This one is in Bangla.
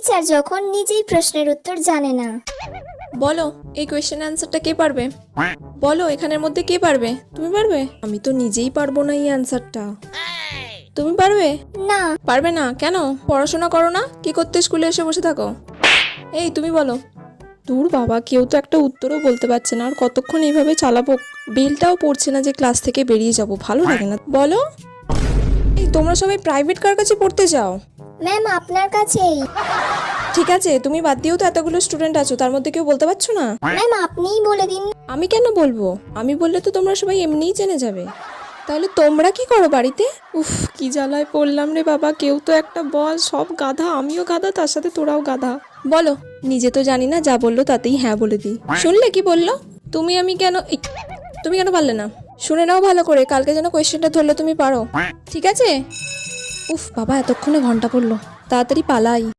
টিচার যখন নিজেই প্রশ্নের উত্তর জানে না। বলো এই কোয়েশ্চেন অ্যান্সারটা কে পারবে? বলো এখানের মধ্যে কে পারবে? তুমি পারবে? আমি তো নিজেই পারবো না এই অ্যান্সারটা। তুমি পারবে? না। পারবে না কেন? পড়াশোনা করো না? কি করতে স্কুলে এসে বসে থাকো? এই তুমি বলো। দূর বাবা, কেউ তো একটা উত্তরও বলতে পারছে না, আর কতক্ষণ এইভাবে চালাবো? বেলটাও পড়ছে না যে ক্লাস থেকে বেরিয়ে যাব, ভালো লাগে না। বলো। এই তোমরা সবাই প্রাইভেট কার কাছে পড়তে যাও? ম্যাম আপনার কাছেই। ঠিক আছে, তুমি বাদ দিয়েও তো এতগুলো স্টুডেন্ট আছো, তার মধ্যে কেউ বলতে পারছো না? ম্যাম আপনিই বলে দিন। আমি কেন বলবো? আমি বললে তো তোমরা সবাই এমনিই জেনে যাবে। তাহলে তোমরা কি করো বাড়িতে? উফ, কি জ্বালায় পড়লাম রে বাবা, কেউ তো একটা বল। সব গাধা, আমিও গাধা, তার সাথে তোরাও গাধা। বলো। নিজে তো জানি না, যা বললো তাতেই হ্যাঁ বলে দিই। শুনলে কি বললো? আমি কেন তুমি কেন পারলে না? শুনে নাও ভালো করে, কালকে যেন কোয়েশ্চেনটা ধরলে তুমি পারো, ঠিক আছে? উফ বাবা, এতক্ষণে ঘন্টা পড়লো, তাড়াতাড়ি পালাই।